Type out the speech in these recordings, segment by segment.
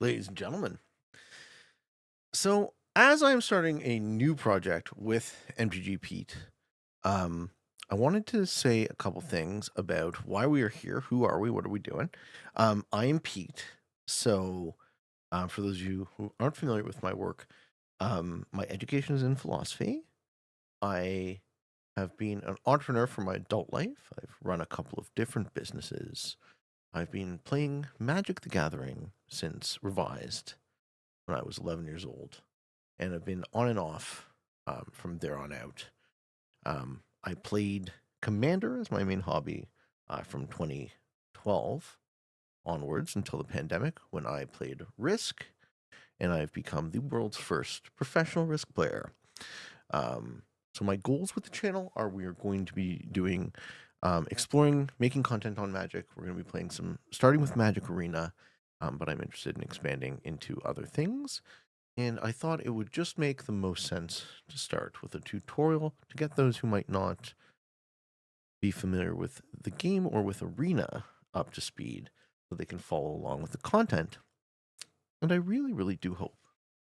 ladies and gentlemen. So, as I'm starting a new project with MTG Pete, um, I wanted to say a couple things about why we are here. Who are we? What are we doing? I am Pete. So, for those of you who aren't familiar with my work, my education is in philosophy. I have been an entrepreneur for my adult life. I've run a couple of different businesses. I've been playing Magic the Gathering since Revised when I was 11 years old, and I've been on and off from there on out. I played Commander as my main hobby from 2012 onwards until the pandemic, when I played Risk, and I've become the world's first professional Risk player. So my goals with the channel are we are going to be doing exploring, making content on Magic. We're going to be playing starting with Magic Arena, but I'm interested in expanding into other things. And I thought it would just make the most sense to start with a tutorial to get those who might not be familiar with the game or with Arena up to speed so they can follow along with the content. And I really, really do hope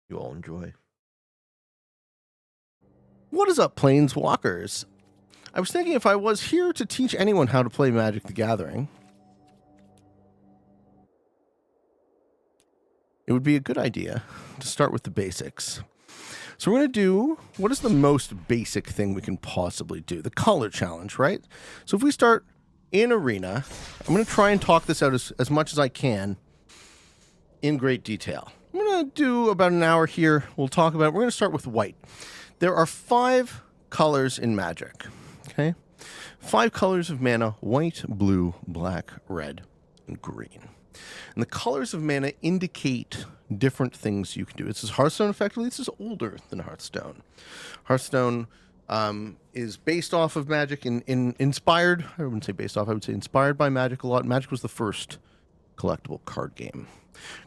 you all enjoy. What is up, Planeswalkers? I was thinking if I was here to teach anyone how to play Magic the Gathering, it would be a good idea to start with the basics. So we're going to do, what is the most basic thing we can possibly do? The color challenge, right? So if we start in Arena, I'm going to try and talk this out as much as I can in great detail. I'm going to do about an hour here. We're going to start with white. There are 5 colors in Magic, okay? 5 colors of mana: white, blue, black, red, and green. And the colors of mana indicate different things you can do. This is Hearthstone, effectively. This is older than Hearthstone. Hearthstone is based off of Magic, inspired, I wouldn't say based off, I would say inspired by Magic a lot. Magic was the first collectible card game.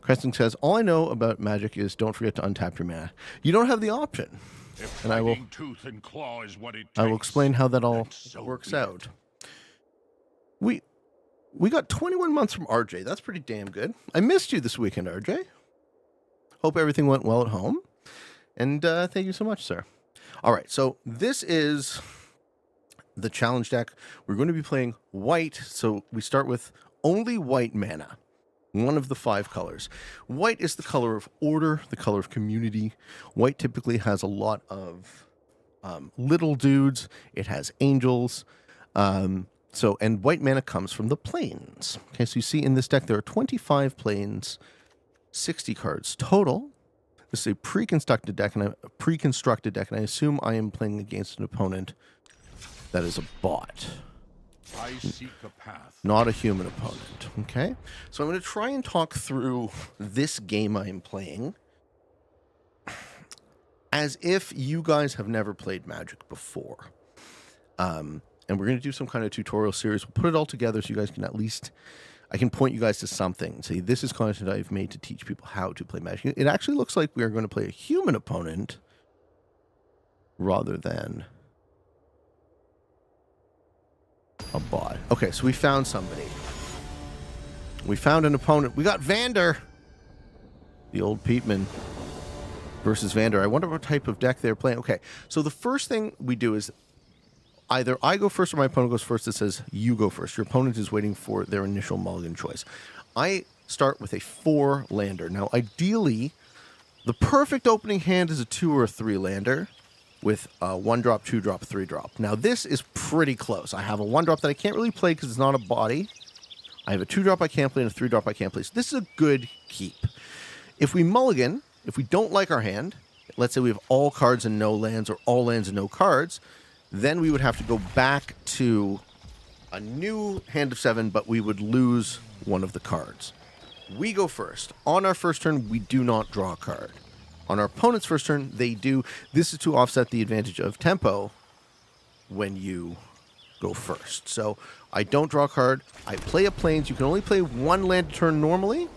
Cresting says, all I know about Magic is don't forget to untap your mana. You don't have the option. And I will tooth and claw is what it takes. I will explain how that all works out. We got 21 months from RJ. That's pretty damn good. I missed you this weekend, RJ. Hope everything went well at home. And thank you so much, sir. All right, so this is the challenge deck. We're going to be playing white. So we start with only white mana. One of the 5 colors. White is the color of order, the color of community. White typically has a lot of little dudes. It has angels. And white mana comes from the planes. Okay, so you see in this deck there are 25 planes, 60 cards total. This is a pre-constructed deck, and I assume I am playing against an opponent that is a bot. I seek a path. Not a human opponent. Okay? So I'm going to try and talk through this game I am playing as if you guys have never played Magic before. And we're going to do some kind of tutorial series. We'll put it all together so you guys can I can point you guys to something and say, this is content I've made to teach people how to play Magic. It actually looks like we are going to play a human opponent rather than a bot. Okay, so we found somebody. We found an opponent. We got Vander. The old Peteman versus Vander. I wonder what type of deck they're playing. Okay, so the first thing we do is either I go first or my opponent goes first. It says you go first. Your opponent is waiting for their initial mulligan choice. I start with a 4-lander. Now, ideally, the perfect opening hand is a 2 or a 3-lander with a 1-drop, 2-drop, 3-drop. Now, this is pretty close. I have a 1-drop that I can't really play because it's not a body. I have a 2-drop I can't play and a 3-drop I can't play. So this is a good keep. If we mulligan, if we don't like our hand, let's say we have all cards and no lands, or all lands and no cards, then we would have to go back to a new hand of 7, but we would lose one of the cards. We go first. On our first turn, we do not draw a card. On our opponent's first turn, they do. This is to offset the advantage of tempo when you go first. So I don't draw a card. I play a plains. You can only play 1 land a turn normally.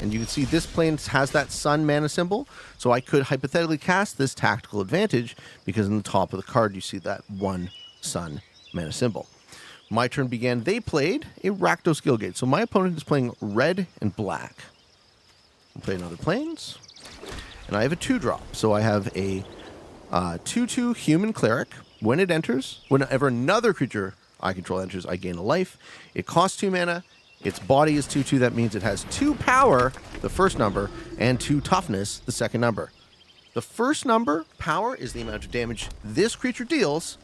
And you can see this plains has that sun mana symbol. So I could hypothetically cast this tactical advantage because in the top of the card you see that 1 sun mana symbol. My turn began. They played a Rakdos Guildgate. So my opponent is playing red and black. I'll play another Plains. And I have a 2-drop. So I have a 2/2 human cleric. When it enters, whenever another creature I control enters, I gain a life. It costs 2 mana. Its body is 2/2. That means it has 2 power, the first number, and 2 toughness, the second number. The first number, power, is the amount of damage this creature deals.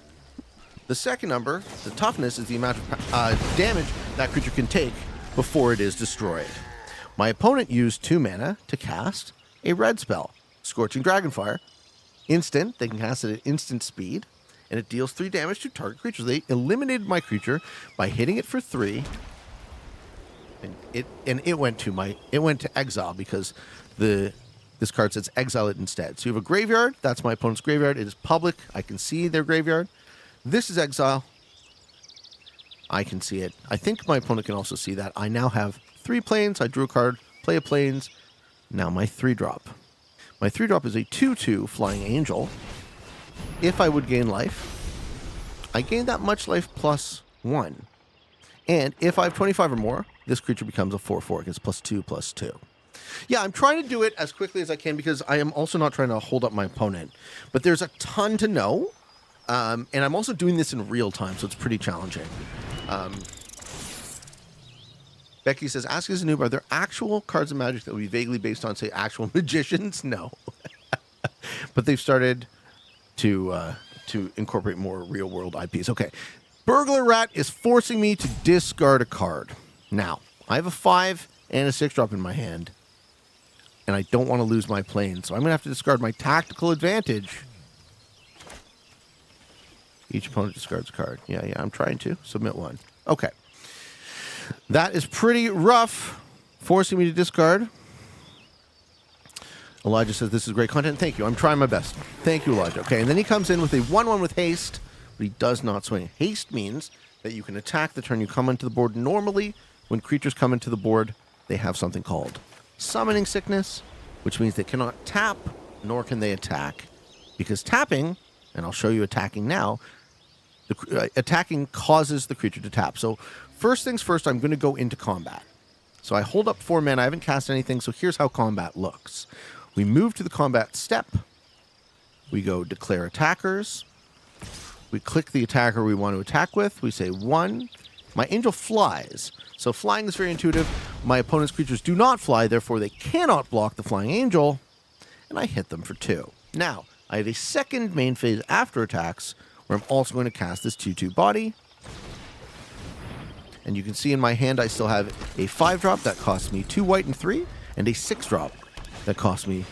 The second number, the toughness, is the amount of damage that creature can take before it is destroyed. My opponent used 2 mana to cast a red spell, Scorching Dragonfire. Instant, they can cast it at instant speed, and it deals 3 damage to target creatures. They eliminated my creature by hitting it for 3, and it went to exile because this card says exile it instead. So you have a graveyard. That's my opponent's graveyard. It is public. I can see their graveyard. This is exile. I can see it. I think my opponent can also see that. I now have 3 Plains. I drew a card, play a Plains. Now my 3-drop. My 3-drop is a 2/2 Flying Angel. If I would gain life, I gain that much life plus 1. And if I have 25 or more, this creature becomes a 4/4. It gets +2/+2. Yeah, I'm trying to do it as quickly as I can because I am also not trying to hold up my opponent. But there's a ton to know. And I'm also doing this in real time, so it's pretty challenging. Becky says, ask as a noob, are there actual cards of Magic that would be vaguely based on, say, actual magicians? No. But they've started to incorporate more real-world IPs. Okay. Burglar Rat is forcing me to discard a card. Now, I have a 5 and a 6-drop in my hand, and I don't want to lose my plane, so I'm going to have to discard my Tactical Advantage. Each opponent discards a card. Yeah, I'm trying to. Submit 1. Okay. That is pretty rough, forcing me to discard. Elijah says, this is great content. Thank you. I'm trying my best. Thank you, Elijah. Okay, and then he comes in with a 1/1 with haste, but he does not swing. Haste means that you can attack the turn you come onto the board. Normally, when creatures come into the board, they have something called Summoning Sickness, which means they cannot tap, nor can they attack. Because tapping, and I'll show you attacking now, attacking causes the creature to tap. So first things first, I'm going to go into combat. So I hold up 4 mana. I haven't cast anything, so here's how combat looks. We move to the combat step. We go declare attackers. We click the attacker we want to attack with. We say 1. My angel flies. So flying is very intuitive. My opponent's creatures do not fly, therefore they cannot block the flying angel. And I hit them for 2. Now, I have a second main phase after attacks, where I'm also going to cast this 2/2 body. And you can see in my hand I still have a 5-drop that costs me 2 white and 3, and a 6-drop that costs me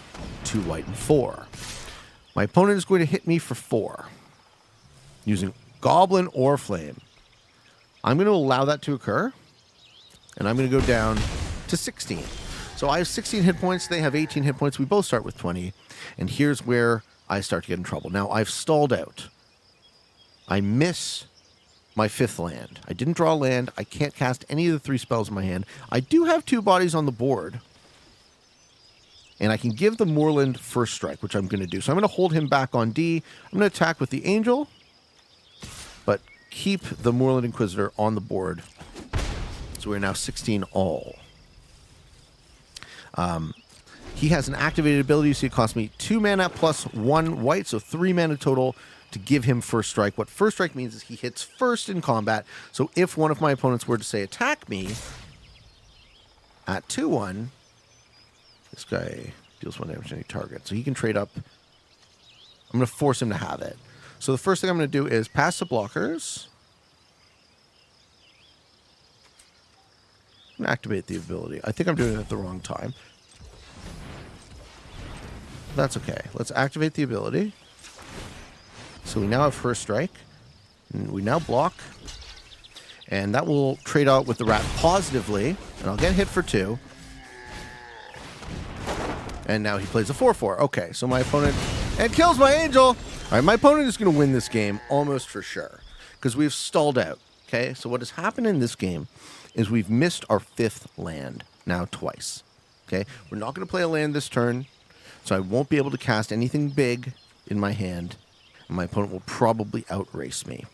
2 white and 4. My opponent is going to hit me for 4, using Goblin or Flame. I'm going to allow that to occur, and I'm going to go down to 16. So I have 16 hit points, they have 18 hit points, we both start with 20, and here's where I start to get in trouble. Now, I've stalled out. I miss my 5th land. I didn't draw land. I can't cast any of the 3 spells in my hand. I do have 2 bodies on the board. And I can give the Moorland first strike, which I'm going to do. So I'm going to hold him back on D. I'm going to attack with the Angel, but keep the Moorland Inquisitor on the board. So we're now 16 all. He has an activated ability, so it costs me 2 mana plus 1 white, so 3 mana total to give him first strike. What first strike means is he hits first in combat. So if one of my opponents were to say attack me at 2/1, this guy deals 1 damage to any target. So he can trade up. I'm going to force him to have it. So the first thing I'm going to do is pass the blockers. And activate the ability. I think I'm doing it at the wrong time. That's okay. Let's activate the ability. So we now have first strike. And we now block. And that will trade out with the rat positively. And I'll get hit for 2. And now he plays a 4/4. Okay, so my opponent... And kills my angel! All right, my opponent is going to win this game almost for sure. Because we've stalled out. Okay, so what has happened in this game is we've missed our 5th land now twice. Okay, we're not going to play a land this turn. So I won't be able to cast anything big in my hand. And my opponent will probably outrace me.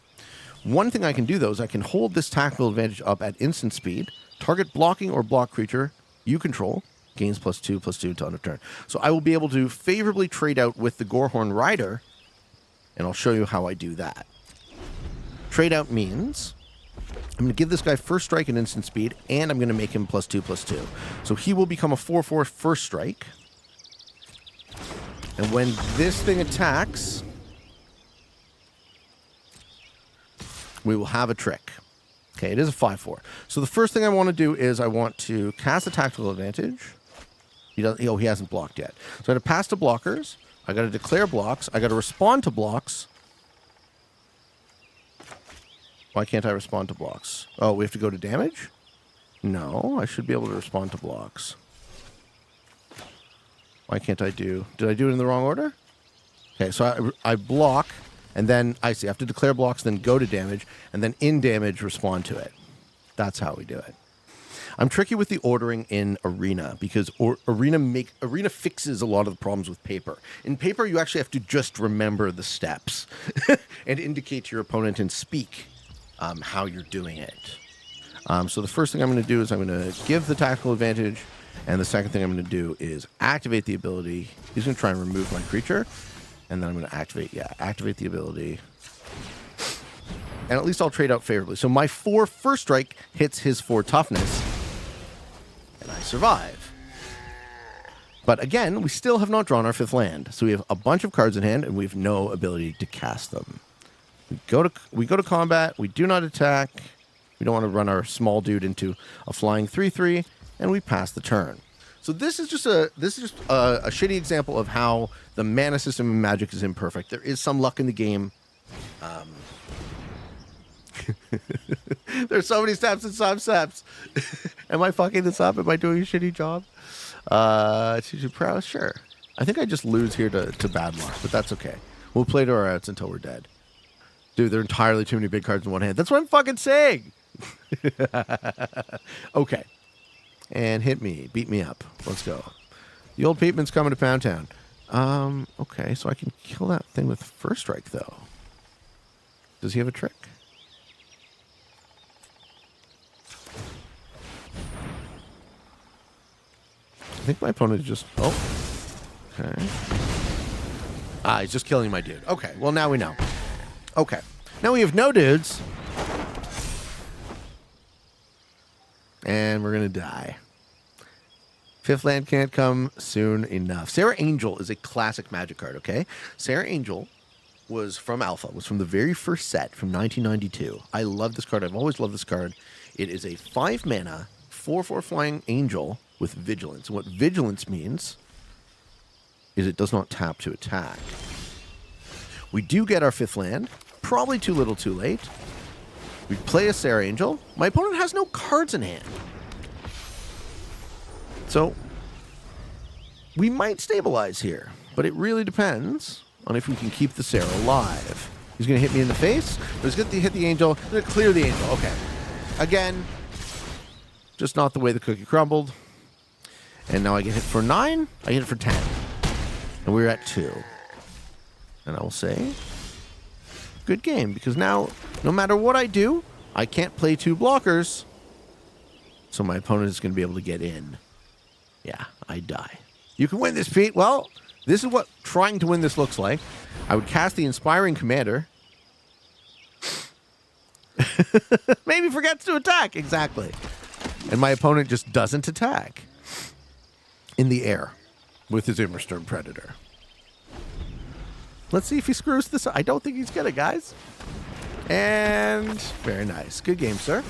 One thing I can do, though, is I can hold this tactical advantage up at instant speed, target blocking or block creature you control, Gains +2/+2 to end of turn. So I will be able to favorably trade out with the Gorehorn Rider, and I'll show you how I do that. Trade out means I'm going to give this guy first strike and instant speed, and I'm going to make him +2/+2. So he will become a 4/4 first strike. And when this thing attacks, we will have a trick. Okay, it is a 5/4. So the first thing I want to do is I want to cast a tactical advantage. He hasn't blocked yet. So I got to pass to blockers. I got to declare blocks. I got to respond to blocks. Why can't I respond to blocks? Oh, we have to go to damage? No, I should be able to respond to blocks. Why can't I do... Did I do it in the wrong order? Okay, so I block, and then I have to declare blocks, then go to damage, and then in damage respond to it. That's how we do it. I'm tricky with the ordering in Arena because Arena fixes a lot of the problems with paper. In paper, you actually have to just remember the steps and indicate to your opponent and speak how you're doing it. So the first thing I'm going to do is I'm going to give the tactical advantage, and the second thing I'm going to do is activate the ability. He's going to try and remove my creature, and then I'm going to activate the ability. And at least I'll trade out favorably. So my 4 first strike hits his 4 toughness, and I survive. But again, we still have not drawn our 5th land. So we have a bunch of cards in hand, and we have no ability to cast them. We go to combat. We do not attack. We don't want to run our small dude into a flying 3/3, and we pass the turn. So this is just a shitty example of how the mana system in Magic is imperfect. There is some luck in the game. There's so many steps and sub-steps. Am I fucking this up? Am I doing a shitty job? Sure. I think I just lose here to bad luck, but that's okay. We'll play to our outs until we're dead. Dude, there are entirely too many big cards in one hand. That's what I'm fucking saying. Okay. And hit me. Beat me up. Let's go. The old Peteman's coming to Pound Town. Okay, so I can kill that thing with first strike, though. Does he have a trick? I think my opponent just... Oh. Okay. He's just killing my dude. Okay, well, now we know. Okay. Now we have no dudes. And we're going to die. 5th land can't come soon enough. Sarah Angel is a classic Magic card, okay? Sarah Angel was from Alpha, was from the very first set from 1992. I love this card. I've always loved this card. It is a 5 mana, 4/4 flying angel with vigilance. And what vigilance means is it does not tap to attack. We do get our 5th land. Probably too little too late. We play a Sarah Angel. My opponent has no cards in hand. So, we might stabilize here, but it really depends on if we can keep the Sarah alive. He's going to hit me in the face, but he's going to hit the Angel. He's going to clear the Angel. Okay. Again, just not the way the cookie crumbled. And now I get hit for 9. I get it for 10. And we're at 2. And I will say, good game, because now, no matter what I do, I can't play 2 blockers. So my opponent is going to be able to get in. Yeah, I die. You can win this, Pete. Well, this is what trying to win this looks like. I would cast the Inspiring Commander. Maybe forgets to attack. Exactly. And my opponent just doesn't attack. In the air. With his Immersturm Predator. Let's see if he screws this up. I don't think he's gonna, guys. And very nice. Good game, sir.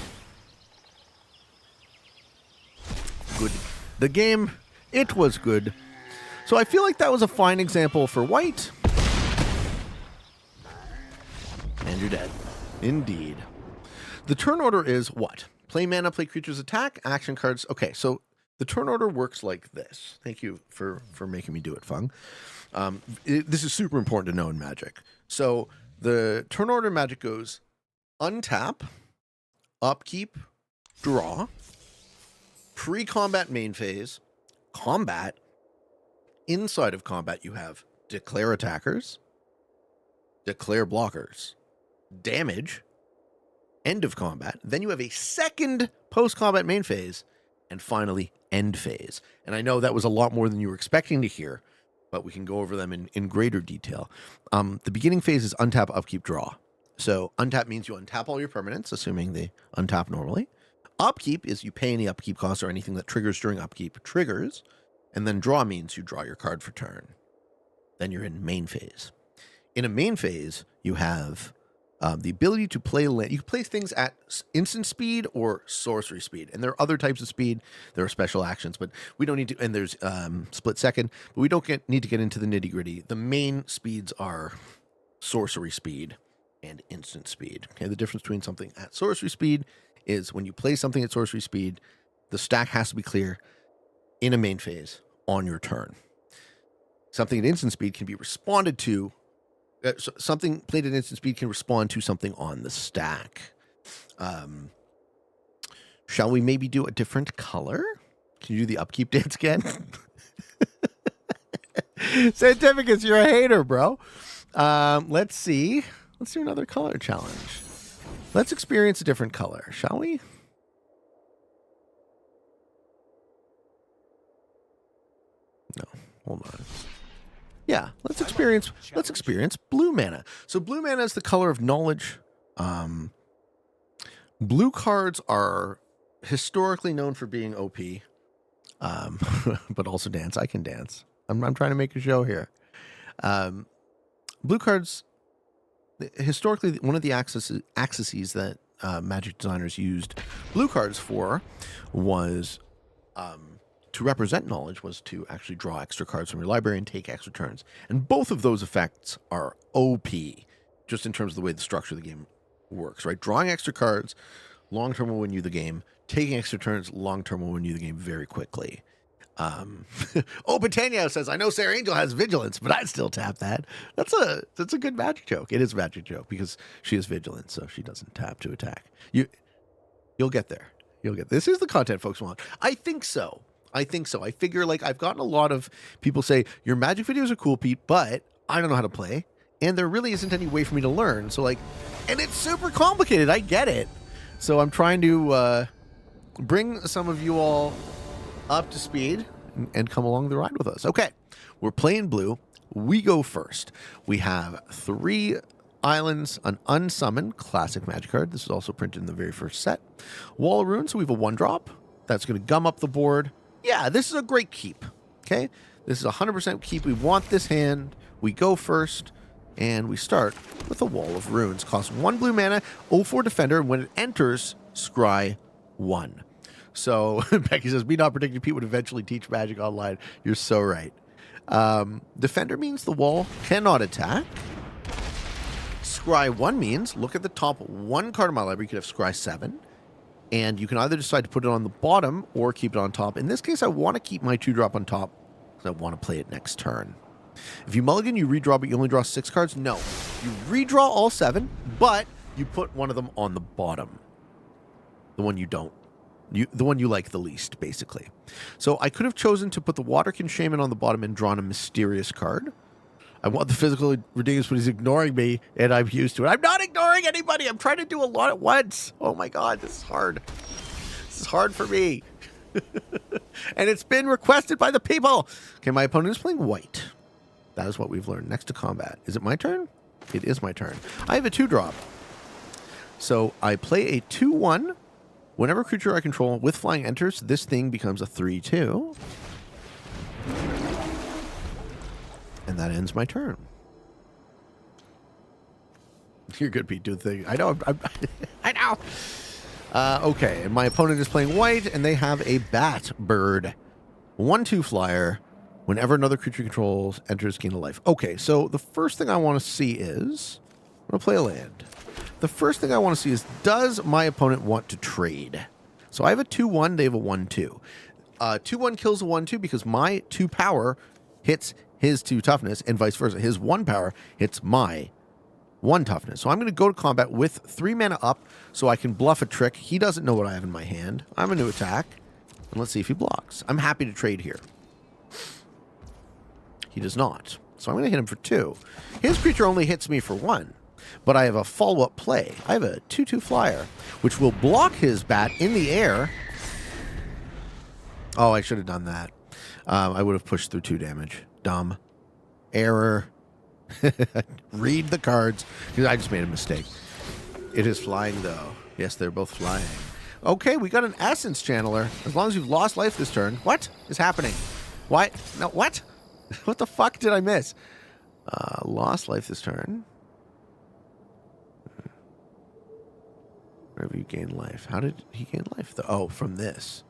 Good. The game, it was good. So I feel like that was a fine example for white. And you're dead. Indeed. The turn order is what? Play mana, play creatures, attack, action cards. Okay, so the turn order works like this. Thank you for making me do it, Fung. This is super important to know in Magic. So the turn order in Magic goes untap, upkeep, draw, pre-combat main phase, combat. Inside of combat, you have declare attackers, declare blockers, damage, end of combat. Then you have a second post-combat main phase, and finally end phase. And I know that was a lot more than you were expecting to hear, but we can go over them in greater detail. The beginning phase is untap, upkeep, draw. So untap means you untap all your permanents, assuming they untap normally. Upkeep is you pay any upkeep costs or anything that triggers during upkeep triggers. And then draw means you draw your card for turn. Then you're in main phase. In a main phase, you have the ability to play land. You can play things at instant speed or sorcery speed. And there are other types of speed. There are special actions, but we don't need to. And there's split second, but we don't need to get into the nitty gritty. The main speeds are sorcery speed and instant speed. Okay, the difference between something at sorcery speed is when you play something at sorcery speed, the stack has to be clear in a main phase on your turn. Something at instant speed can be responded to. Something played at instant speed can respond to something on the stack. Shall we maybe do a different color? Can you do the upkeep dance again? Scientificus, you're a hater, bro. Let's see. Let's do another color challenge. Let's experience a different color, shall we? No, hold on. Yeah, let's experience blue mana. So blue mana is the color of knowledge. Blue cards are historically known for being OP, but also dance. I can dance. I'm trying to make a show here. Blue cards, historically, one of the axes that Magic designers used blue cards for was to represent knowledge, was to actually draw extra cards from your library and take extra turns. And both of those effects are OP, just in terms of the way the structure of the game works, right? Drawing extra cards, long-term will win you the game. Taking extra turns, long-term will win you the game very quickly. Patania says, I know Sarah Angel has vigilance, but I'd still tap that. That's a good Magic joke. It is a Magic joke because she is vigilant, so she doesn't tap to attack. You'll get there. This is the content folks want. I think so. I figure, like, I've gotten a lot of people say, your Magic videos are cool, Pete, but I don't know how to play, and there really isn't any way for me to learn. So, like, and it's super complicated. I get it. So I'm trying to bring some of you all up to speed and come along the ride with us. Okay, we're playing blue. We go first. We have 3 islands, an unsummoned classic Magic card. This is also printed in the very first set. Wall of Runes, so we have a 1-drop. That's going to gum up the board. Yeah, this is a great keep, okay? This is 100% keep. We want this hand. We go first, and we start with a Wall of Runes. Costs 1 blue mana, 0/4 defender, and when it enters, scry 1. So, Becky says, me not predicting Pete would eventually teach Magic online. You're so right. Defender means the wall cannot attack. Scry 1 means, look at the top 1 card of my library. You could have Scry 7. And you can either decide to put it on the bottom or keep it on top. In this case, I want to keep my 2-drop on top because I want to play it next turn. If you mulligan, you redraw, but you only draw 6 cards. No. You redraw all 7, but you put one of them on the bottom. The one you don't. The one you like the least, basically. So I could have chosen to put the Waterkin Shaman on the bottom and drawn a mysterious card. I want the physical ridiculous, but he's ignoring me, and I'm used to it. I'm not ignoring anybody. I'm trying to do a lot at once. Oh my God, this is hard. This is hard for me. And it's been requested by the people. Okay, my opponent is playing white. That is what we've learned. Next to combat. Is it my turn? It is my turn. I have a 2-drop. So I play a 2/1. Whenever a creature I control with flying enters, this thing becomes a 3/2. And that ends my turn. You're good, Pete. Do the thing. I know. I know. Okay, and my opponent is playing white, and they have a Bat Bird. 1/2 flyer. Whenever another creature controls enters, gain a life. Okay, so the first thing I want to see is... I'm going to play a land. The first thing I want to see is, does my opponent want to trade? So I have a 2/1, they have a 1/2. 2/1 kills a 1/2 because my 2 power hits his 2 toughness, and vice versa. His 1 power hits my 1 toughness. So I'm going to go to combat with 3 mana up so I can bluff a trick. He doesn't know what I have in my hand. I'm going to attack, and let's see if he blocks. I'm happy to trade here. He does not. So I'm going to hit him for 2. His creature only hits me for 1, but I have a follow-up play. I have a 2/2 flyer, which will block his bat in the air Oh, I should have done that. I would have pushed through 2 damage. Dumb. Error. Read the cards. I just made a mistake. It is flying, though. Yes, they're both flying. Okay, we got an Essence Channeler. As long as you've lost life this turn. What is happening? Why? No, what? What the fuck did I miss? Lost life this turn. Wherever you gain life. How did he gain life, though? Oh, from this.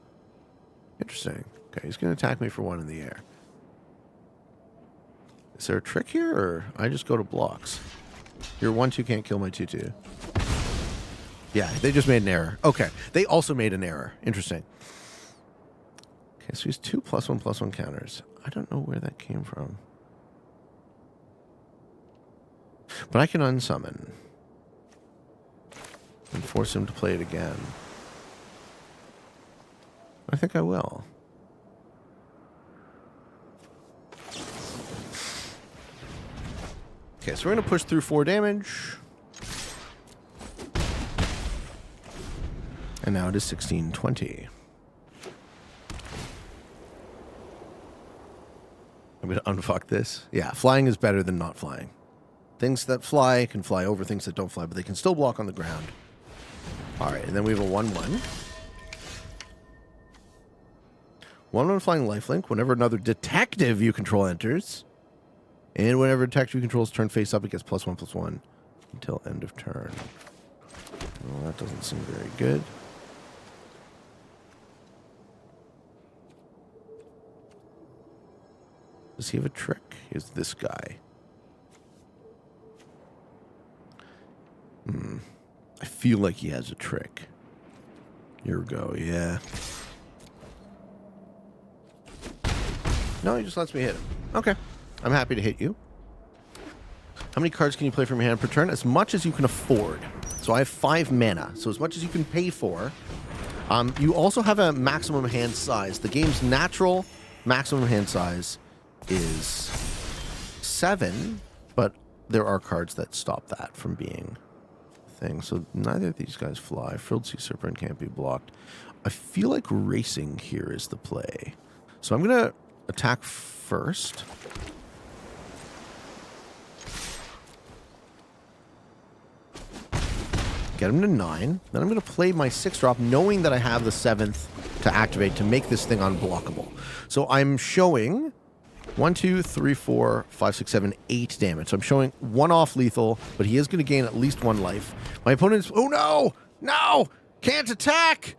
Interesting. Okay, he's going to attack me for 1 in the air. Is there a trick here, or I just go to blocks? Your 1/2 can't kill my 2/2. Yeah, they just made an error. Okay, they also made an error. Interesting. Okay, so he's 2 +1/+1 counters. I don't know where that came from. But I can unsummon. And force him to play it again. I think I will. Okay, so we're going to push through 4 damage. And now it is 16/20. I'm going to unfuck this. Yeah, flying is better than not flying. Things that fly can fly over things that don't fly, but they can still block on the ground. All right, and then we have a 1/1. 1/1 flying lifelink. Whenever another detective you control enters, and whenever a detective you control is turned face up, it gets +1/+1 until end of turn. Well, that doesn't seem very good. Does he have a trick? Is this guy? I feel like he has a trick. Here we go, yeah. No, he just lets me hit him. Okay. I'm happy to hit you. How many cards can you play from your hand per turn? As much as you can afford. So I have 5 mana. So as much as you can pay for. You also have a maximum hand size. The game's natural maximum hand size is 7, but there are cards that stop that from being a thing. So neither of these guys fly. Frilled Sea Serpent can't be blocked. I feel like racing here is the play. So I'm going to attack first. Get him to 9. Then I'm going to play my 6-drop, knowing that I have the 7th to activate to make this thing unblockable. So I'm showing 1, 2, 3, 4, 5, 6, 7, 8 damage. So I'm showing 1 off lethal, but he is going to gain at least 1 life. My opponent's... Oh, no! No! Can't attack!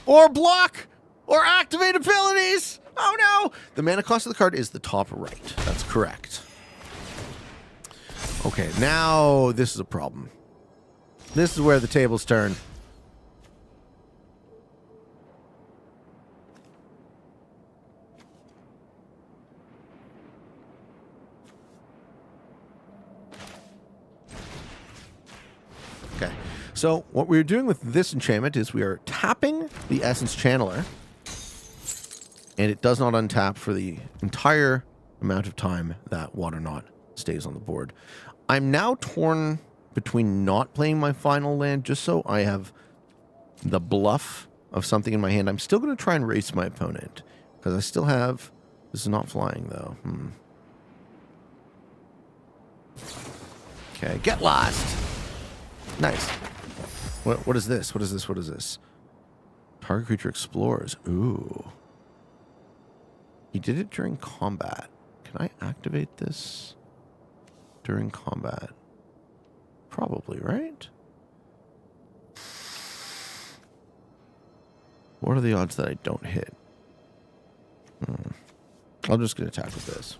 Or block! Or activate abilities! Oh, no! The mana cost of the card is the top right. That's correct. Okay, now this is a problem. This is where the tables turn. Okay, so what we're doing with this enchantment is we are tapping the Essence Channeler, and it does not untap for the entire amount of time that Water Knot stays on the board. I'm now torn between not playing my final land just so I have the bluff of something in my hand. I'm still going to try and race my opponent because I still have... This is not flying, though. Okay, get lost. Nice. What is this? What is this? What is this? Target creature explores. Ooh. He did it during combat. Can I activate this during combat? Probably, right? What are the odds that I don't hit? I'm just going to attack with this.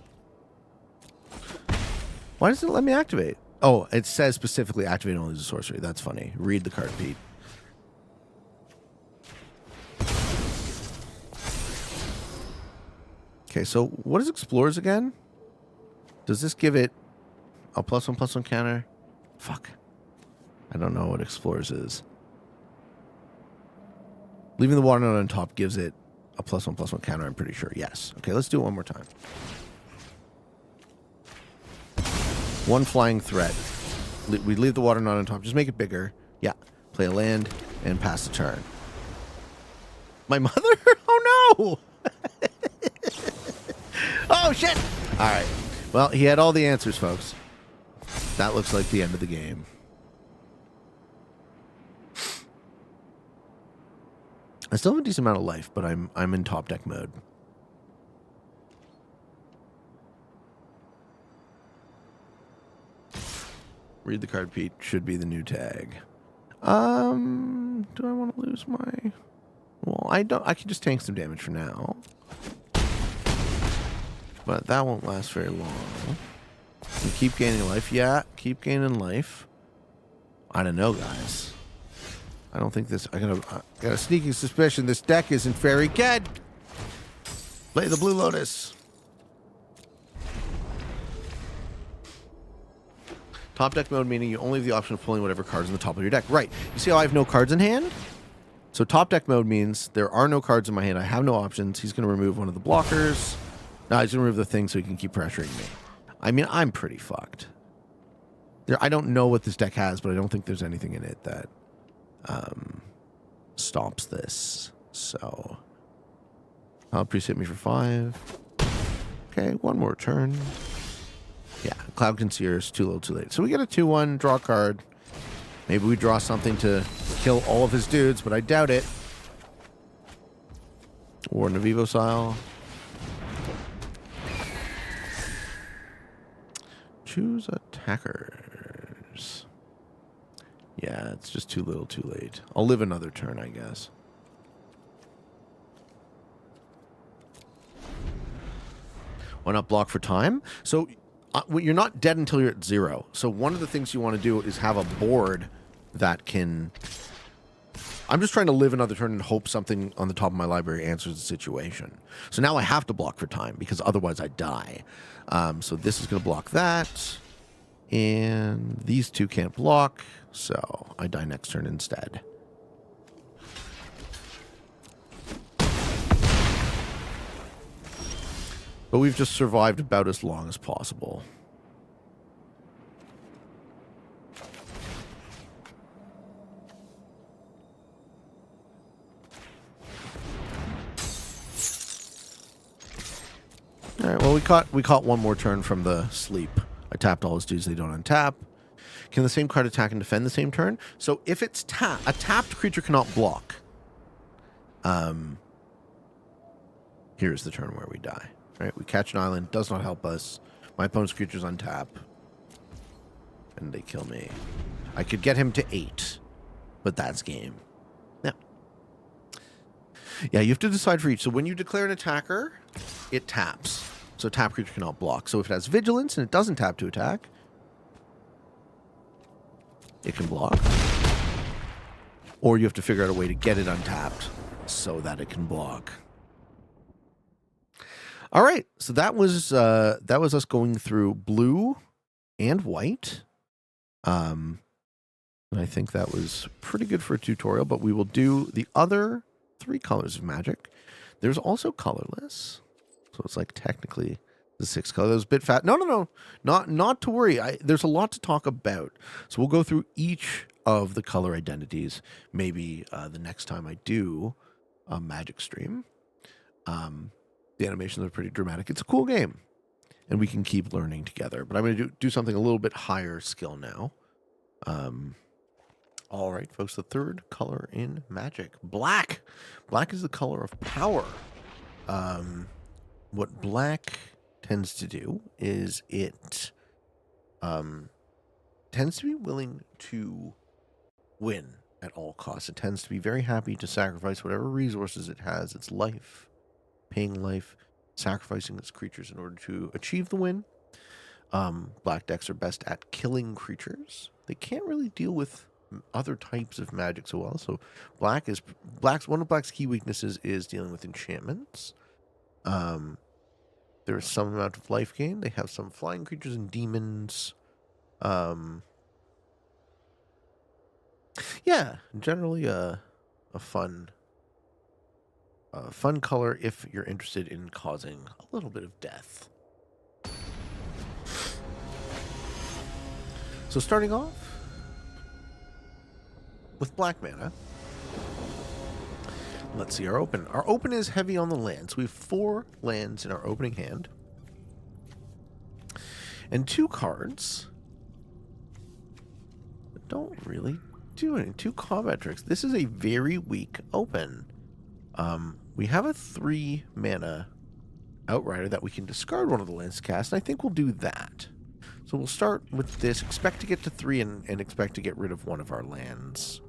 Why doesn't it let me activate? Oh, it says specifically activate only as a sorcery. That's funny. Read the card, Pete. Okay, so what is Explores again? Does this give it a +1/+1 counter? Fuck. I don't know what Explores is. Leaving the Water Knot on top gives it a +1/+1 counter, I'm pretty sure. Yes. Okay, let's do it one more time. 1 flying threat. We leave the Water Knot on top. Just make it bigger. Yeah. Play a land and pass the turn. My mother? Oh no! Oh, shit! All right. Well, he had all the answers, folks. That looks like the end of the game. I still have a decent amount of life, but I'm in top deck mode. Read the card, Pete. Should be the new tag. Do I want to lose my... Well, I don't. I can just tank some damage for now. But that won't last very long. You keep gaining life. Yeah, keep gaining life. I don't know, guys. I don't think this... I got a sneaking suspicion this deck isn't very good. Play the Blue Lotus. Top deck mode meaning you only have the option of pulling whatever cards in the top of your deck. Right. You see how I have no cards in hand? So top deck mode means there are no cards in my hand. I have no options. He's going to remove one of the blockers. No, he's going to remove the thing so he can keep pressuring me. I mean, I'm pretty fucked. I don't know what this deck has, but I don't think there's anything in it that stops this. So I'll appreciate me for 5. Okay, one more turn. Yeah, Cloud Concealer is too little too late. So we get a 2-1, draw a card. Maybe we draw something to kill all of his dudes, but I doubt it. Warden of Evocile. Choose attackers. Yeah, it's just too little too late. I'll live another turn, I guess. Why not block for time? So you're not dead until you're at 0. So one of the things you want to do is have a board that can... I'm just trying to live another turn and hope something on the top of my library answers the situation. So now I have to block for time because otherwise I die. So this is going to block that. And these two can't block. So I die next turn instead. But we've just survived about as long as possible. All right, well, we caught one more turn from the sleep. I tapped all his dudes, they don't untap. Can the same card attack and defend the same turn? So if it's a tapped creature cannot block. Here's the turn where we die. Right, we catch an island, does not help us. My opponent's creatures untap. And they kill me. I could get him to 8, but that's game. Yeah. Yeah, you have to decide for each. So when you declare an attacker, it taps. So tap creature cannot block. So if it has vigilance and it doesn't tap to attack, it can block. Or you have to figure out a way to get it untapped so that it can block. All right, so that was us going through blue and white. And I think that was pretty good for a tutorial, but we will do the other 3 colors of Magic. There's also colorless. So it's like technically the 6 colors. That was a bit fat. No. Not to worry. There's a lot to talk about. So we'll go through each of the color identities. Maybe the next time I do a Magic stream. The animations are pretty dramatic. It's a cool game. And we can keep learning together. But I'm going to do something a little bit higher skill now. All right, folks. The 3rd color in Magic. Black. Black is the color of power. What black tends to do is it tends to be willing to win at all costs. It tends to be very happy to sacrifice whatever resources it has, its life, paying life, sacrificing its creatures in order to achieve the win. Black decks are best at killing creatures. They can't really deal with other types of magic so well. So one of Black's key weaknesses is dealing with enchantments. There is some amount of life gain. They have some flying creatures and demons. Yeah, generally a fun color if you're interested in causing a little bit of death. So starting off with black mana, Let's see our open. Our open is heavy on the lands. We have 4 lands in our opening hand. And 2 cards that don't really do anything. 2 combat tricks. This is a very weak open. We have a 3 mana Outrider that we can discard one of the lands to cast, and I think we'll do that. So we'll start with this, expect to get to 3 and expect to get rid of one of our lands.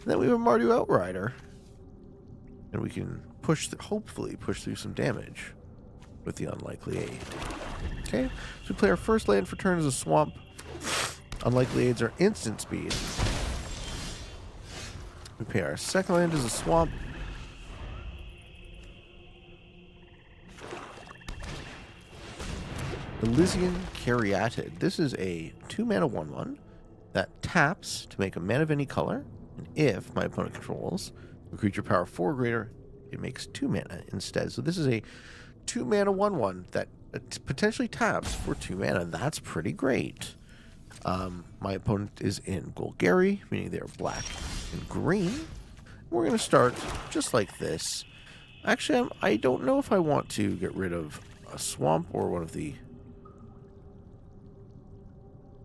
And then we have a Mardu Outrider. And we can hopefully push through some damage with the Unlikely Aid. Okay, so we play our first land for turn as a swamp. Unlikely Aids are instant speed. We play our second land as a swamp. Elysian Caryatid. This is a 2-mana 1/1 that taps to make a mana of any color. And if my opponent controls a creature power 4 or greater, it makes 2 mana instead. So this is a 2-mana 1/1 that potentially taps for 2 mana. That's pretty great. My opponent is in Golgari, meaning they're black and green. We're going to start just like this. Actually, I don't know if I want to get rid of a swamp or one of the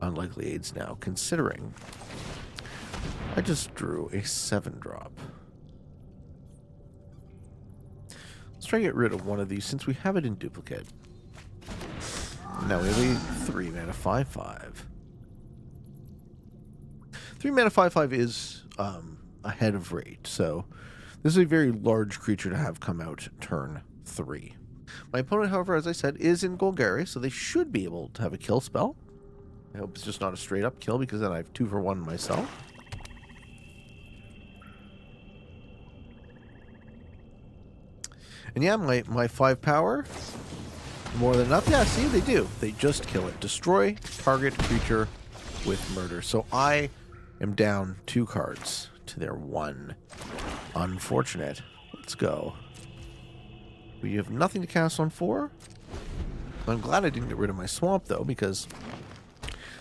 Unlikely Aids now, considering I just drew a 7-drop. Let's try to get rid of one of these since we have it in duplicate. Now we have a 3-mana 5/5. 3-mana 5/5 is ahead of rate, so this is a very large creature to have come out turn 3. My opponent, however, as I said, is in Golgari, so they should be able to have a kill spell. I hope it's just not a straight-up kill, because then I have 2 for 1 myself. And yeah, my 5 power, more than enough. Yeah, see, they do. They just kill it. Destroy target creature with murder. So I am down 2 cards to their 1. Unfortunate. Let's go. We have nothing to cast on 4. I'm glad I didn't get rid of my swamp, though, because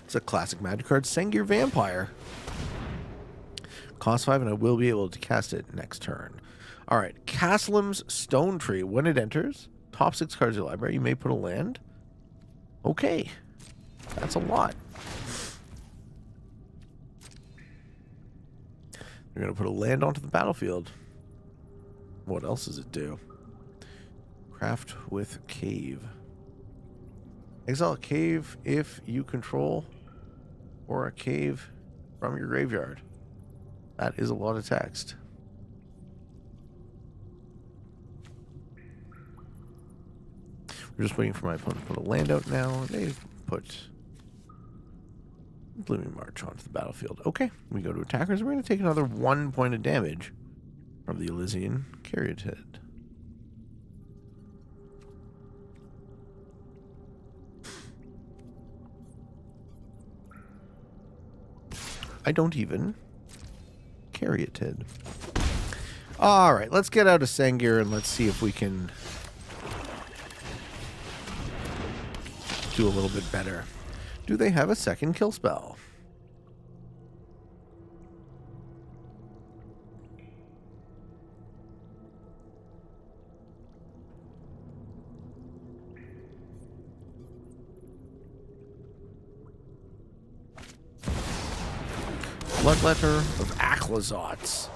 it's a classic Magic card, Sengir Vampire. Cost 5, and I will be able to cast it next turn. Alright, Castlem's Stone Tree. When it enters, top 6 cards of your library, you may put a land. Okay. That's a lot. You're going to put a land onto the battlefield. What else does it do? Craft with Cave. Exile a cave if you control or a cave from your graveyard. That is a lot of text. We're just waiting for my opponent to put a land out now. They've put Blooming March onto the battlefield. Okay, we go to attackers. We're going to take another 1 point of damage from the Elysian Caryatid. I don't even Caryatid. Alright, let's get out of Sengir and let's see if we can do a little bit better. Do they have a second kill spell? Bloodletter of Achlazots.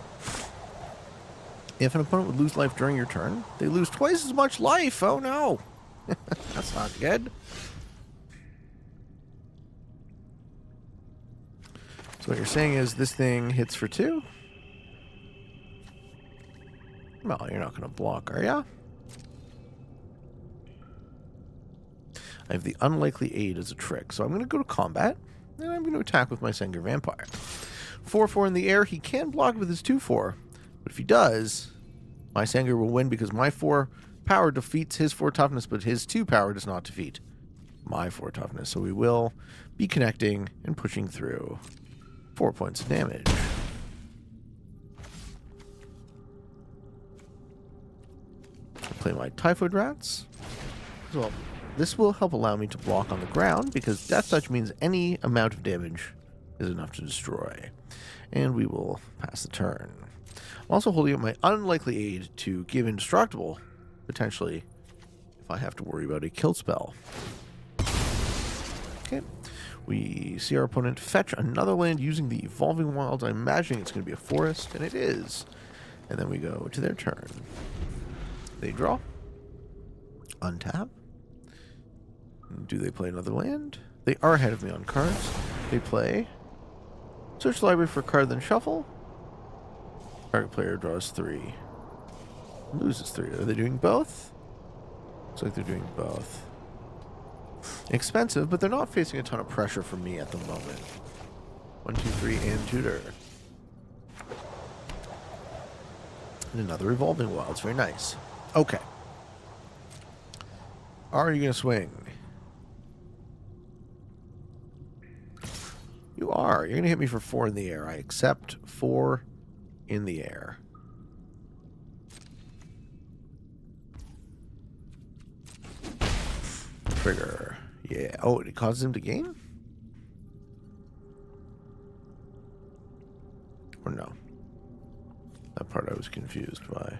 If an opponent would lose life during your turn, they lose twice as much life. Oh no. That's not good. So what you're saying is this thing hits for 2? Well, you're not going to block, are ya? I have the Unlikely Aid as a trick, so I'm going to go to combat, and I'm going to attack with my Sengir Vampire. 4/4 in the air, he can block with his 2/4, but if he does, my Sengir will win because my 4 power defeats his 4 toughness, but his 2 power does not defeat my 4 toughness. So we will be connecting and pushing through 4 points of damage. Play my Typhoid Rats. Well, this will help allow me to block on the ground because Death Touch means any amount of damage is enough to destroy. And we will pass the turn. I'm also holding up my unlikely aid to give indestructible, potentially, if I have to worry about a kill spell. Okay. We see our opponent fetch another land using the Evolving Wilds. I'm imagining it's going to be a forest, and it is. And then we go to their turn. They draw. Untap. Do they play another land? They are ahead of me on cards. They play. Search the library for a card, then shuffle. Target player draws 3. Loses 3. Are they doing both? Looks like they're doing both. Expensive, but they're not facing a ton of pressure from me at the moment. 1, 2, 3, and tutor. And another Evolving Wilds. Very nice. Okay. Are you going to swing? You are. You're going to hit me for 4 in the air. I accept 4 in the air. Trigger. Yeah. Oh, it causes him to gain? Or no? That part I was confused by.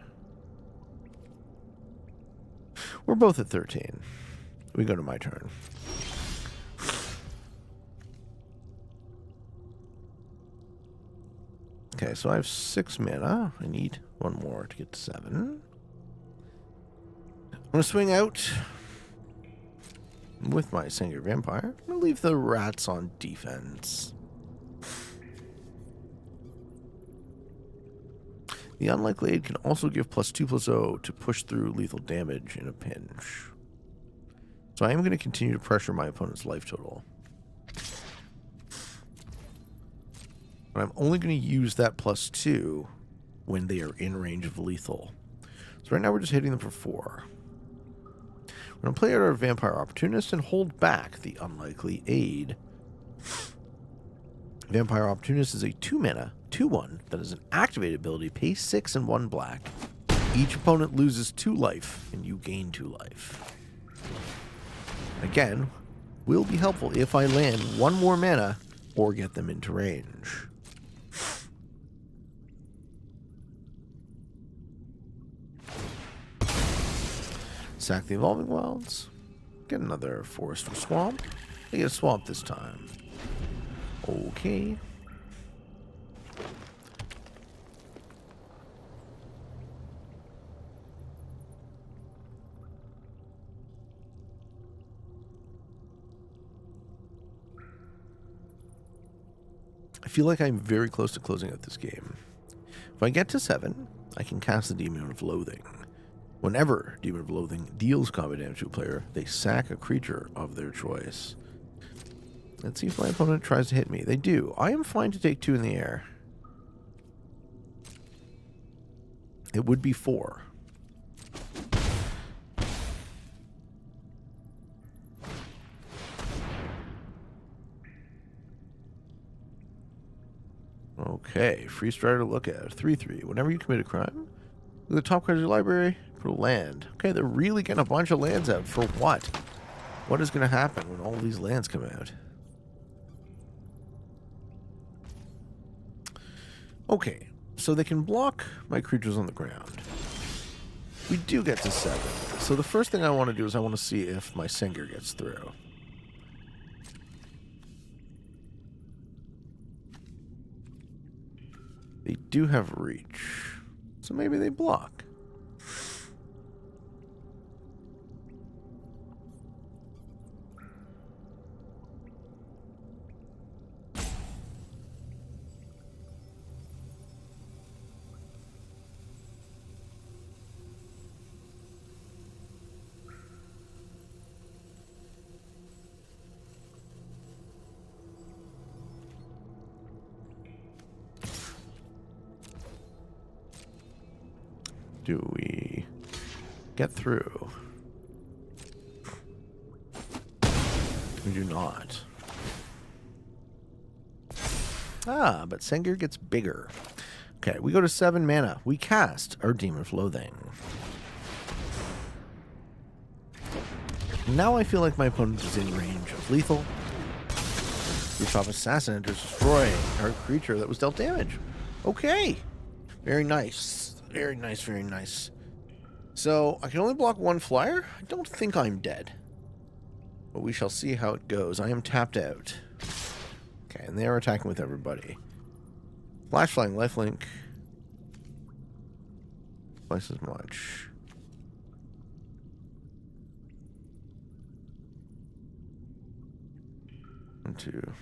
We're both at 13. We go to my turn. Okay, so I have 6 mana. I need 1 more to get to 7. I'm going to swing out with my Sengir Vampire. I'm going to leave the rats on defense. The unlikely aid can also give +2/+0 to push through lethal damage in a pinch. So I am going to continue to pressure my opponent's life total. But I'm only going to use that +2 when they are in range of lethal. So right now we're just hitting them for 4. We're going to play out our Vampire Opportunist and hold back the unlikely aid. Vampire Opportunist is a 2-mana, 2/1 that is an activated ability. Pay 6 and 1 black. Each opponent loses 2 life, and you gain 2 life. Again, will be helpful if I land 1 more mana or get them into range. Sack the Evolving Wilds. Get another forest or swamp. They get a swamp this time. Okay. I feel like I'm very close to closing out this game. If I get to 7, I can cast the Demon of Loathing. Whenever Demon of Loathing deals combat damage to a player, they sack a creature of their choice. Let's see if my opponent tries to hit me. They do. I am fine to take 2 in the air. It would be 4. Okay, Free Strider Lookout. 3/3. Whenever you commit a crime, look at the top card of your library, put a land. Okay, they're really getting a bunch of lands out. For what? What is going to happen when all these lands come out? Okay, so they can block my creatures on the ground. We do get to 7. So the first thing I want to do is I want to see if my Sengir gets through. They do have reach, so maybe they block. Do we get through? We do not. Ah, but Sengir gets bigger. Okay, we go to 7 mana. We cast our Demon of Loathing. Now I feel like my opponent is in range of lethal. Rooftop Assassin enters, destroying our creature that was dealt damage. Okay. Very nice. Very nice, very nice. So, I can only block one flyer? I don't think I'm dead. But we shall see how it goes. I am tapped out. Okay, and they are attacking with everybody. Flash flying, lifelink. Twice as much. One, two.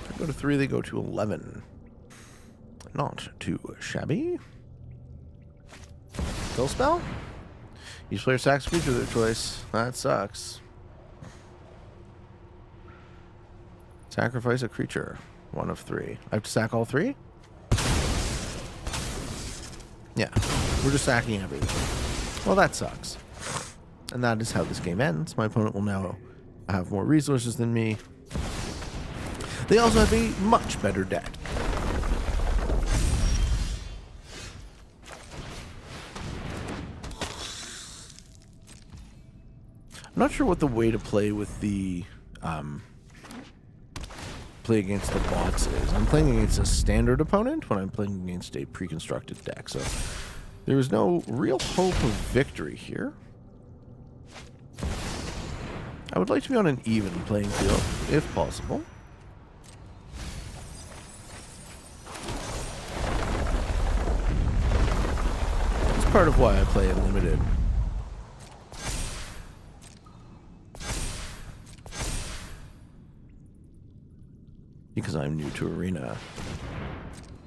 I go to 3, they go to 11. Not too shabby. Kill spell? Each player sacks a creature of their choice. That sucks. Sacrifice a creature. 1 of 3. I have to sack all 3? Yeah. We're just sacking everything. Well, that sucks. And that is how this game ends. My opponent will now have more resources than me. They also have a much better deck. I'm not sure what the way to play with the play against the bots is. I'm playing against a standard opponent when I'm playing against a pre-constructed deck, so there is no real hope of victory here. I would like to be on an even playing field, if possible. It's part of why I play Unlimited. Because I'm new to Arena.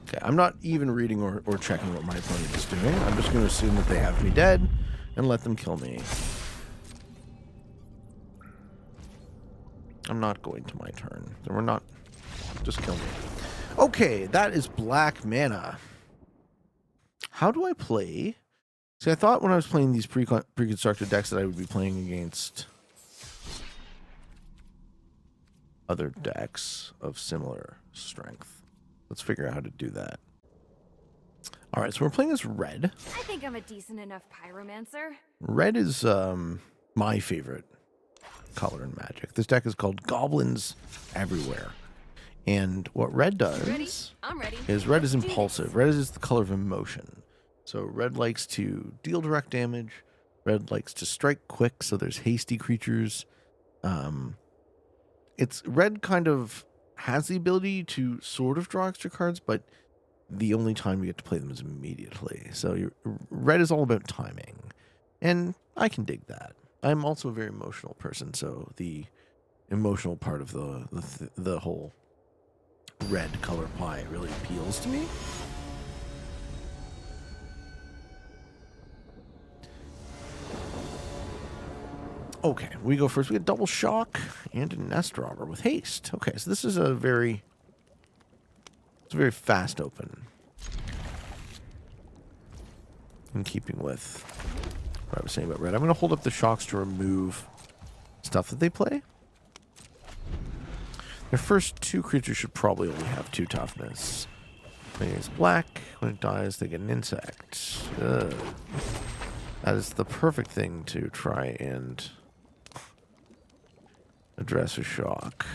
Okay, I'm not even reading or checking what my opponent is doing. I'm just going to assume that they have me dead and let them kill me. I'm not going to my turn. We're not. Just kill me. Okay, that is black mana. How do I play? See, I thought when I was playing these pre-constructed decks that I would be playing against other decks of similar strength. Let's figure out how to do that. All right, so we're playing as red. I think I'm a decent enough pyromancer. Red is my favorite color in Magic. This deck is called Goblins Everywhere. And what red does I'm ready. is red is impulsive. Red is the color of emotion. So red likes to deal direct damage. Red likes to strike quick, so there's hasty creatures. It's red kind of has the ability to sort of draw extra cards, but the only time you get to play them is immediately. So red is all about timing, and I can dig that. I'm also a very emotional person, so the emotional part of the whole red color pie really appeals to me. Okay, we go first. We get double shock and a nest robber with haste. Okay, so this is a very fast open. In keeping with what I was saying about red. I'm going to hold up the shocks to remove stuff that they play. Their first 2 creatures should probably only have 2 toughness. When it's black, when it dies, they get an insect. Ugh. That is the perfect thing to try and address a shock.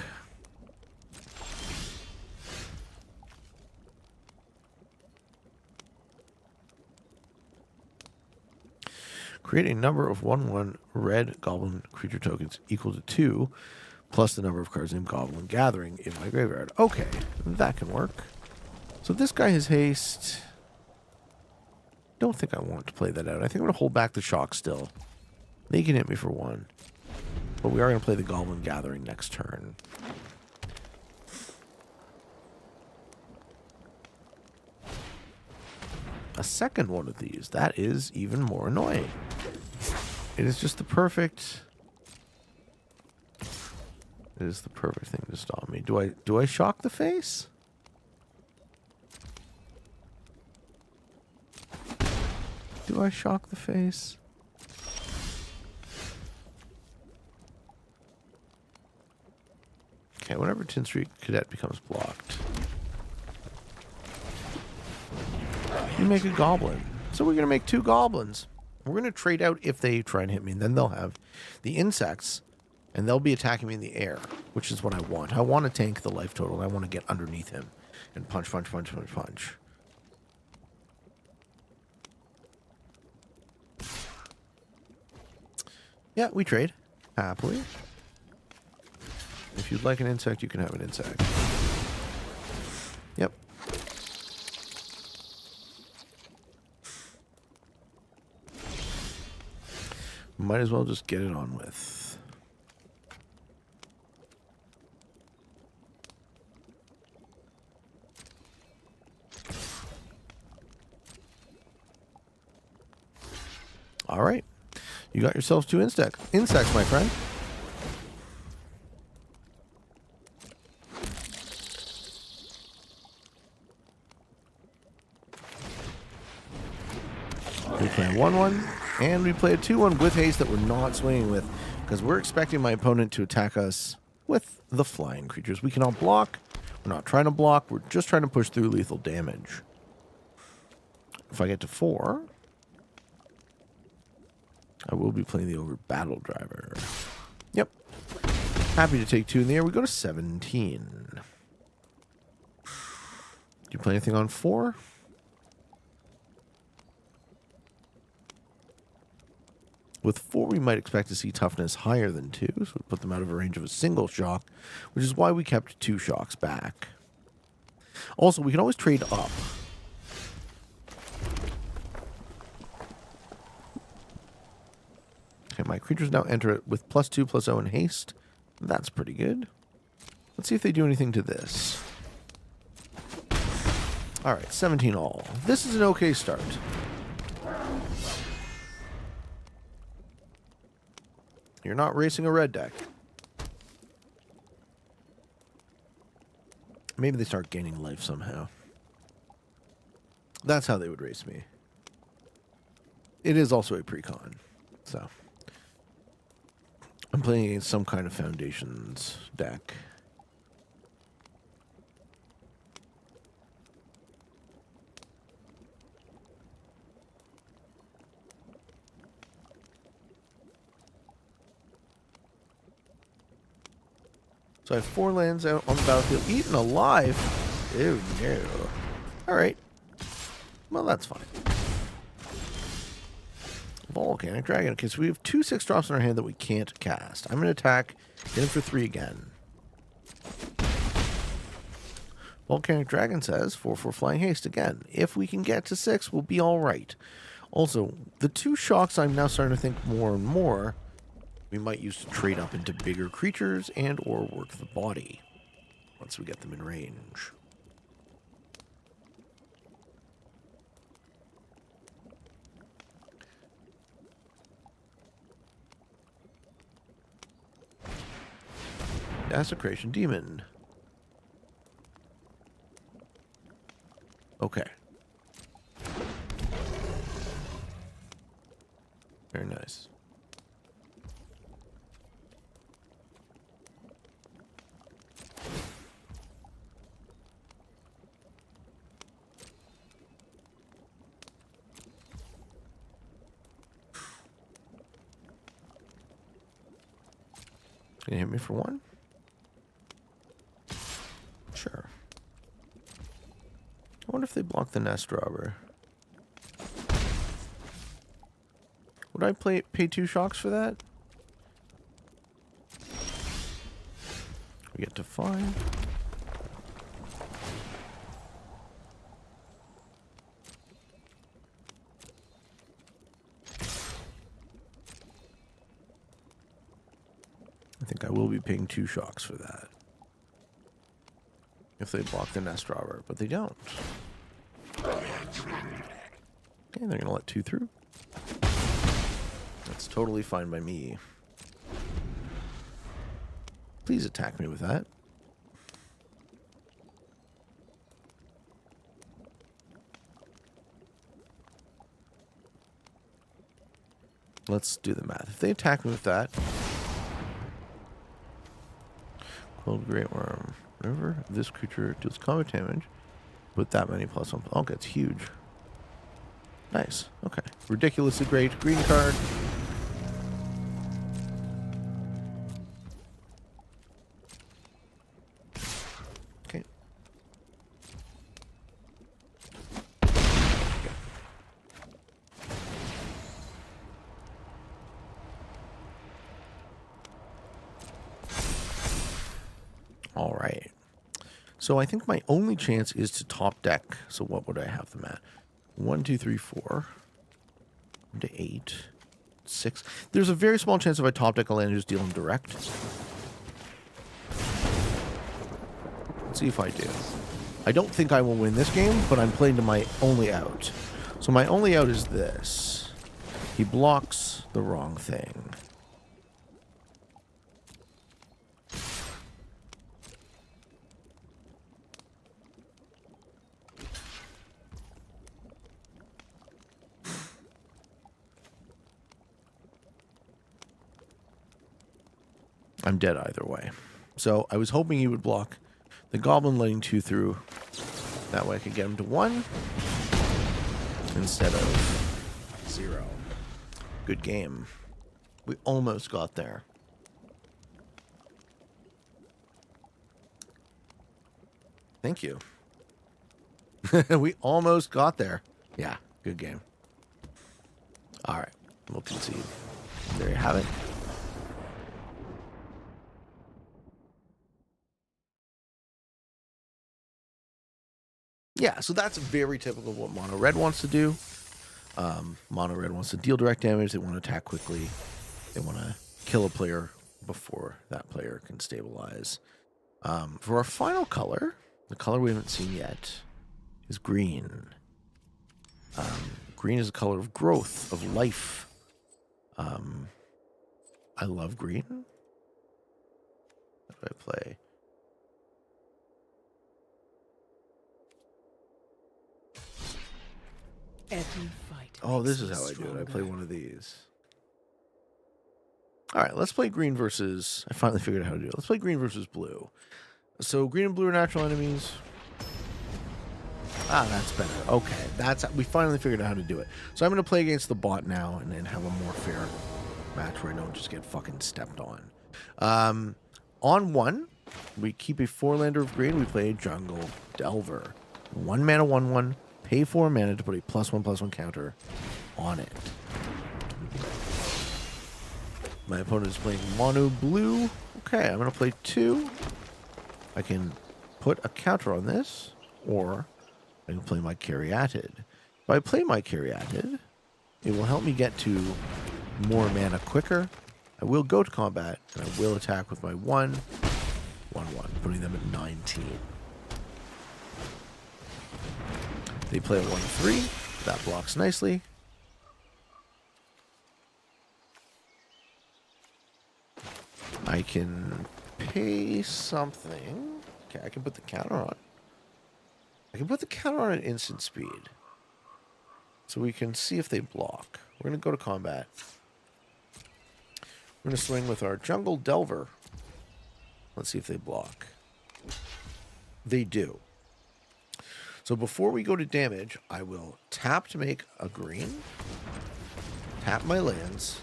Create a number of 1/1 red goblin creature tokens equal to 2, plus the number of cards named Goblin Gathering in my graveyard. Okay, that can work. So this guy has haste. Don't think I want to play that out. I think I'm going to hold back the shock still. They can hit me for 1. But we are going to play the Goblin Gathering next turn. A second one of these. That is even more annoying. It is just the perfect... It is the perfect thing to stop me. Do I shock the face? Do I shock the face? Okay, whenever Tin Street Cadet becomes blocked, you make a goblin. So we're going to make 2 goblins. We're going to trade out if they try and hit me, and then they'll have the insects And they'll be attacking me in the air, which is what I want. I want to tank the life total. I want to get underneath him and punch, punch, punch, punch, punch. Yeah, we trade. Happily. If you'd like an insect, you can have an insect. Yep. Might as well just get it on with. All right. You got yourselves 2 insects, my friend. We play a 1/1, and we play a 2/1 with haste that we're not swinging with, because we're expecting my opponent to attack us with the flying creatures. We cannot block. We're not trying to block. We're just trying to push through lethal damage. If I get to 4, I will be playing the Ogre Battle Driver. Yep. Happy to take 2 in the air. We go to 17. Do you play anything on 4? With 4, we might expect to see toughness higher than 2, so we put them out of a range of a single shock, which is why we kept 2 shocks back. Also, we can always trade up. Okay, my creatures now enter it with +2, +0 in haste. That's pretty good. Let's see if they do anything to this. All right, 17 all. This is an okay start. You're not racing a red deck. Maybe they start gaining life somehow. That's how they would race me. It is also a pre-con, so I'm playing against some kind of foundations deck. So I have 4 lands out on the battlefield. Eaten alive? Ew, no. Alright. Well, that's fine. Volcanic Dragon. Okay, so we have 2 6-drops in our hand that we can't cast. I'm going to attack. Get him for 3 again. Volcanic Dragon says 4/4 Flying Haste again. If we can get to 6, we'll be alright. Also, the 2 shocks I'm now starting to think more and more we might use to trade up into bigger creatures and or work the body once we get them in range. Desecration Demon. Okay. Very nice. Can you hit me for 1? Sure. I wonder if they block the nest robber. Would I pay 2 shocks for that? We get to 5. I think I will be paying 2 shocks for that. If they block the nest robber, but they don't. Okay, they're going to let 2 through. That's totally fine by me. Please attack me with that. Let's do the math. If they attack me with that... Cold Great Worm. Whenever this creature deals combat damage, with that many +1. Oh, that's huge. Nice. Okay. Ridiculously great. Green card. So I think my only chance is to top deck. So what would I have them at? 1, 2, 3, 4. To 8. 6. There's a very small chance if I top deck a land, just deal them direct. Let's see if I do. I don't think I will win this game, but I'm playing to my only out. So my only out is this. He blocks the wrong thing. I'm dead either way. So I was hoping he would block the goblin, letting 2 through. That way I could get him to 1 instead of 0. Good game. We almost got there. Thank you. We almost got there. Yeah, good game. All right, we'll concede. There you have it. Yeah, so that's very typical of what Mono Red wants to do. Mono Red wants to deal direct damage. They want to attack quickly. They want to kill a player before that player can stabilize. For our final color, the color we haven't seen yet, is green. Green is a color of growth, of life. I love green. What do I play? Oh, this is how I do it. I play one of these. All right, let's play green versus... I finally figured out how to do it. Let's play green versus blue. So green and blue are natural enemies. Ah, that's better. Okay, we finally figured out how to do it. So I'm going to play against the bot now and then have a more fair match where I don't just get fucking stepped on. On 1, we keep a 4-lander of green. We play a jungle delver. 1 mana, 1/1. Pay 4 mana to put a +1/+1 counter on it. My opponent is playing mono blue. Okay, I'm going to play 2. I can put a counter on this, or I can play my Caryatid. If I play my Caryatid, it will help me get to more mana quicker. I will go to combat, and I will attack with my 1/1, putting them at 19. They play a 1/3. That blocks nicely. I can pay something. Okay, I can put the counter on. I can put the counter on at instant speed. So we can see if they block. We're going to go to combat. We're going to swing with our Jungle Delver. Let's see if they block. They do. So before we go to damage, I will tap to make a green, tap my lands,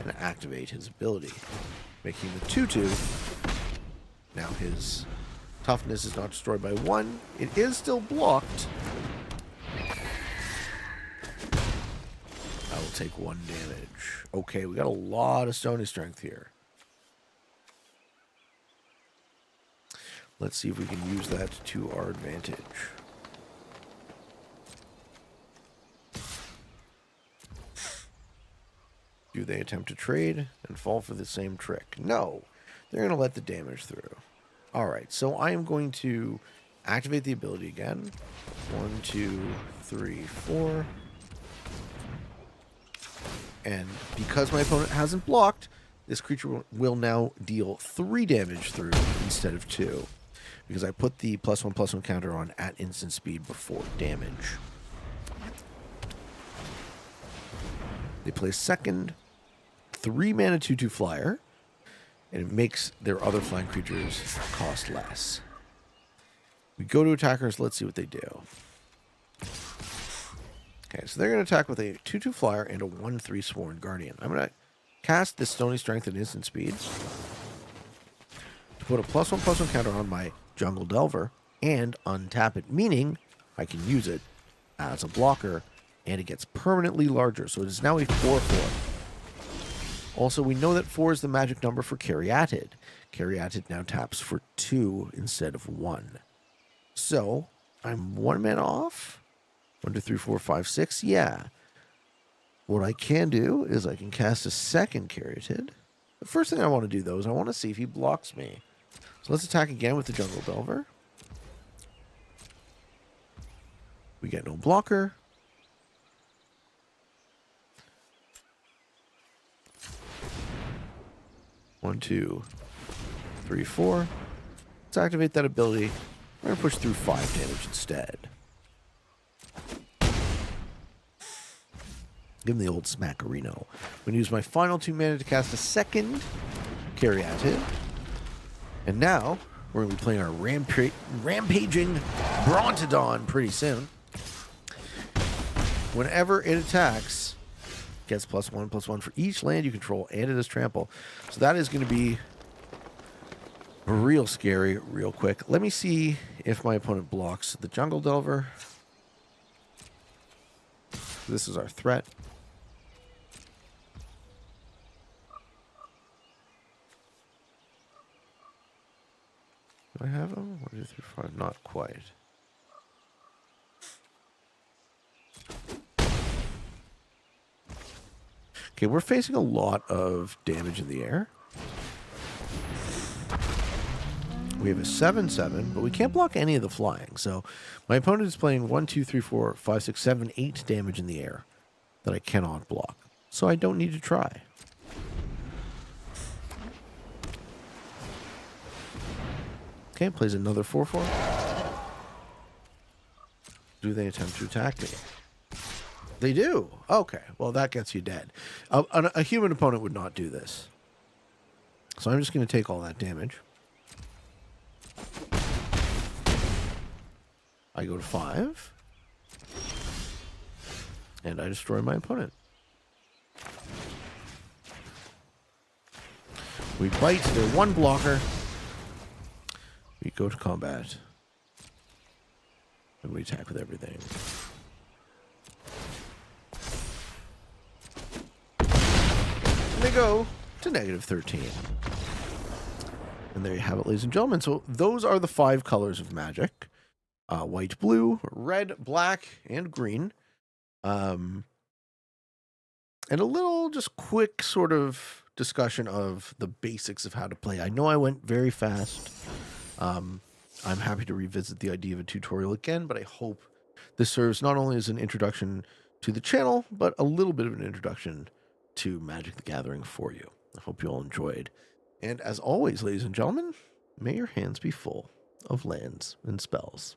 and activate his ability, making the 2/2. Now his toughness is not destroyed by 1. It is still blocked. I will take 1 damage. Okay, we got a lot of stony strength here. Let's see if we can use that to our advantage. Do they attempt to trade and fall for the same trick? No. They're going to let the damage through. All right, so I am going to activate the ability again. 1, 2, 3, 4. And because my opponent hasn't blocked, this creature will now deal 3 damage through instead of 2. Because I put the +1/+1 counter on at instant speed before damage. They play second. 3 mana 2/2 flyer, and it makes their other flying creatures cost less. We go to attackers. Let's see what they do. Okay, so they're going to attack with a 2/2 flyer and a 1/3 Sworn Guardian. I'm going to cast this Stony Strength at instant speed to put a +1/+1 counter on my Jungle Delver and untap it, meaning I can use it as a blocker, and it gets permanently larger. So it is now a 4/4. Also, we know that 4 is the magic number for Caryatid. Caryatid now taps for 2 instead of 1. So I'm 1 mana off. 1, 2, 3, 4, 5, 6. Yeah. What I can do is I can cast a second Caryatid. The first thing I want to do, though, is I want to see if he blocks me. So let's attack again with the Jungle Delver. We get no blocker. One, 2, 3, 4. Let's activate that ability. We're going to push through 5 damage instead. Give him the old smackerino. I'm going to use my final 2 mana to cast a second Caryatid. And now, we're going to be playing our rampaging Brontodon pretty soon. Whenever it attacks, gets +1/+1 for each land you control, and it is trample. So that is going to be real scary real quick. Let me see if my opponent blocks the Jungle Delver. This is our threat. Do I have him? 1, 2, 3, 4. Not quite. Okay, we're facing a lot of damage in the air. We have a 7/7, but we can't block any of the flying. So my opponent is playing 1, 2, 3, 4, 5, 6, 7, 8 damage in the air that I cannot block. So I don't need to try. Okay, plays another 4/4. Do they attempt to attack me? They do. Okay, well that gets you dead. A human opponent would not do this. So I'm just going to take all that damage. I go to 5. And I destroy my opponent. We bite their 1 blocker. We go to combat. And we attack with everything. And they go to -13. And there you have it, ladies and gentlemen. So those are the 5 colors of Magic. White, blue, red, black, and green. And a little just quick sort of discussion of the basics of how to play. I know I went very fast. I'm happy to revisit the idea of a tutorial again, but I hope this serves not only as an introduction to the channel, but a little bit of an introduction to Magic the Gathering for you. I hope you all enjoyed. And as always, ladies and gentlemen, may your hands be full of lands and spells.